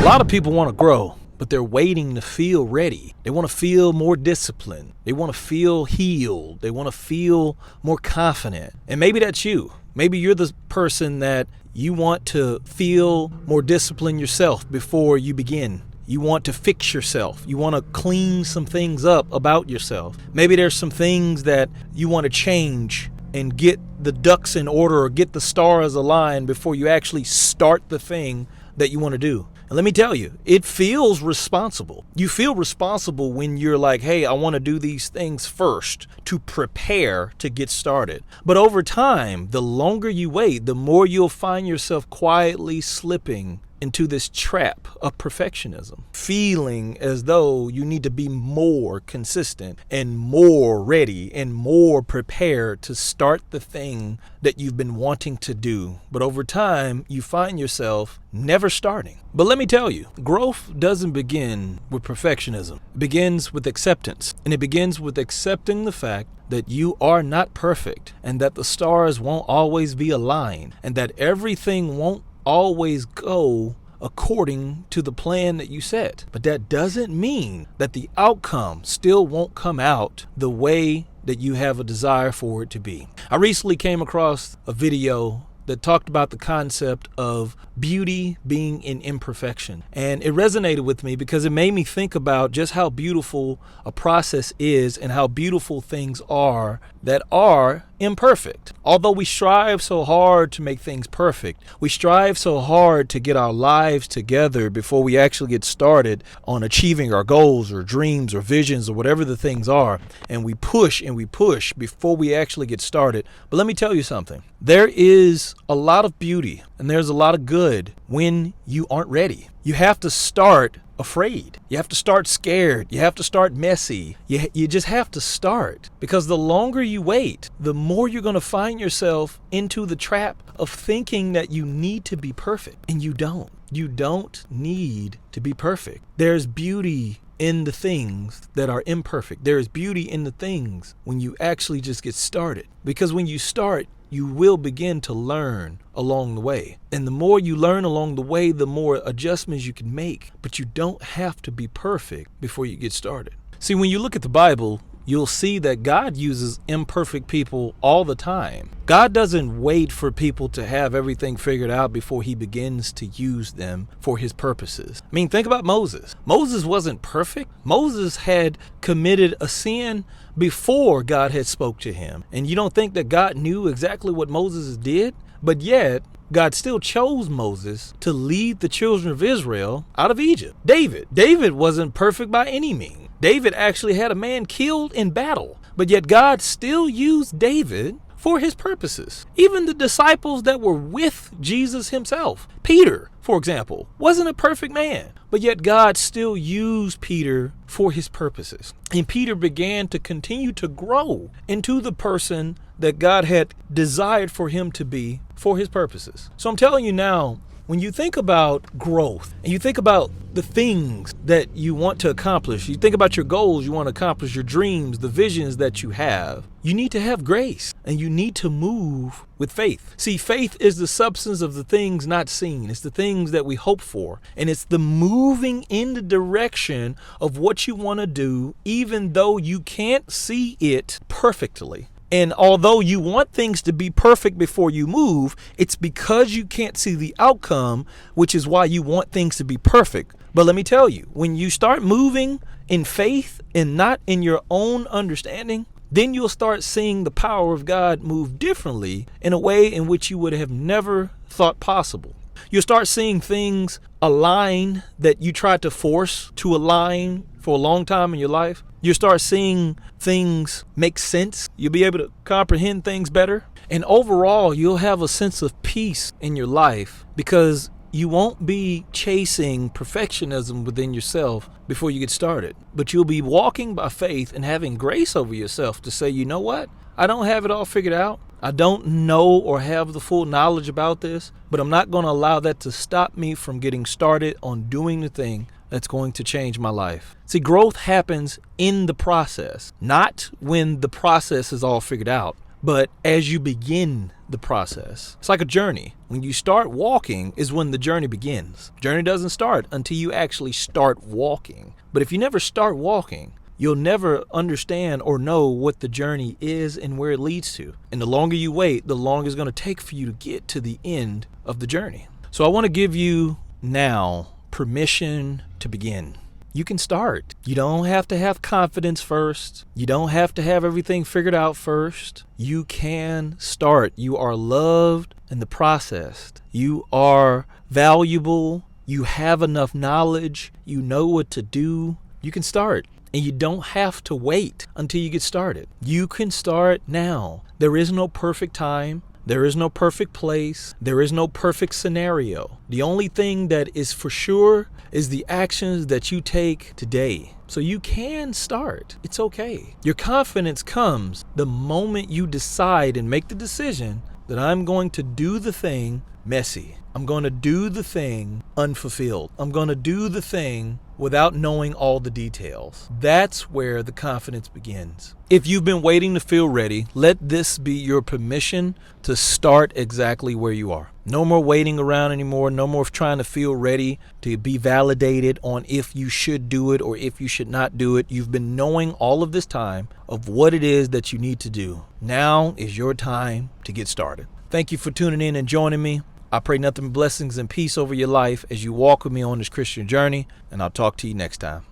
lot of people want to grow, but they're waiting to feel ready. They want to feel more disciplined. They want to feel healed. They want to feel more confident. And maybe that's you. Maybe you're the person that you want to feel more disciplined yourself before you begin. You want to fix yourself. You want to clean some things up about yourself. Maybe there's some things that you want to change and get the ducks in order or get the stars aligned before you actually start the thing that you want to do. And let me tell you, it feels responsible. You feel responsible when you're like, hey, I want to do these things first to prepare to get started. But over time, the longer you wait, the more you'll find yourself quietly slipping into this trap of perfectionism, feeling as though you need to be more consistent and more ready and more prepared to start the thing that you've been wanting to do. But over time, you find yourself never starting. But let me tell you, growth doesn't begin with perfectionism. It begins with acceptance. And it begins with accepting the fact that you are not perfect and that the stars won't always be aligned and that everything won't always go according to the plan that you set. But that doesn't mean that the outcome still won't come out the way that you have a desire for it to be. I recently came across a video that talked about the concept of beauty being in imperfection. And it resonated with me because it made me think about just how beautiful a process is and how beautiful things are that are imperfect. Although we strive so hard to make things perfect, we strive so hard to get our lives together before we actually get started on achieving our goals or dreams or visions or whatever the things are. And we push before we actually get started. But let me tell you something. There is a lot of beauty and there's a lot of good when you aren't ready. You have to start afraid. You have to start scared. You have to start messy. You just have to start, because the longer you wait, the more you're going to find yourself into the trap of thinking that you need to be perfect. And you don't. You don't need to be perfect. There's beauty in the things that are imperfect. There is beauty in the things when you actually just get started. Because when you start, you will begin to learn along the way. And the more you learn along the way, the more adjustments you can make. But you don't have to be perfect before you get started. See, when you look at the Bible, you'll see that God uses imperfect people all the time. God doesn't wait for people to have everything figured out before he begins to use them for his purposes. I mean, think about Moses. Moses wasn't perfect. Moses had committed a sin before God had spoke to him. And you don't think that God knew exactly what Moses did? But yet, God still chose Moses to lead the children of Israel out of Egypt. David wasn't perfect by any means. David actually had a man killed in battle, but yet God still used David for his purposes. Even the disciples that were with Jesus himself, Peter, for example, wasn't a perfect man, but yet God still used Peter for his purposes. And Peter began to continue to grow into the person that God had desired for him to be for his purposes. So I'm telling you now, when you think about growth and you think about the things that you want to accomplish, you think about your goals you want to accomplish, your dreams, the visions that you have, you need to have grace and you need to move with faith. See, faith is the substance of the things not seen. It's the things that we hope for. And it's the moving in the direction of what you want to do, even though you can't see it perfectly. And although you want things to be perfect before you move, it's because you can't see the outcome, which is why you want things to be perfect. But let me tell you, when you start moving in faith and not in your own understanding, then you'll start seeing the power of God move differently in a way in which you would have never thought possible. You'll start seeing things align that you tried to force to align for a long time in your life. You'll start seeing things make sense. You'll be able to comprehend things better. And overall, you'll have a sense of peace in your life because you won't be chasing perfectionism within yourself before you get started. But you'll be walking by faith and having grace over yourself to say, you know what? I don't have it all figured out. I don't know or have the full knowledge about this, but I'm not going to allow that to stop me from getting started on doing the thing that's going to change my life. See, growth happens in the process, not when the process is all figured out, but as you begin the process. It's like a journey. When you start walking is when the journey begins. Journey doesn't start until you actually start walking. But if you never start walking, you'll never understand or know what the journey is and where it leads to. And the longer you wait, the longer it's going to take for you to get to the end of the journey. So I want to give you now permission to begin. You can start. You don't have to have confidence first. You don't have to have everything figured out first. You can start. You are loved in the process. You are valuable. You have enough knowledge. You know what to do. You can start. And you don't have to wait until you get started. You can start now. There is no perfect time. There is no perfect place. There is no perfect scenario. The only thing that is for sure is the actions that you take today. So you can start. It's okay. Your confidence comes the moment you decide and make the decision that I'm going to do the thing messy. I'm going to do the thing unfulfilled. I'm going to do the thing without knowing all the details. That's where the confidence begins. If you've been waiting to feel ready, let this be your permission to start exactly where you are. No more waiting around anymore. No more trying to feel ready to be validated on if you should do it or if you should not do it. You've been knowing all of this time of what it is that you need to do. Now is your time to get started. Thank you for tuning in and joining me. I pray nothing but blessings and peace over your life as you walk with me on this Christian journey, and I'll talk to you next time.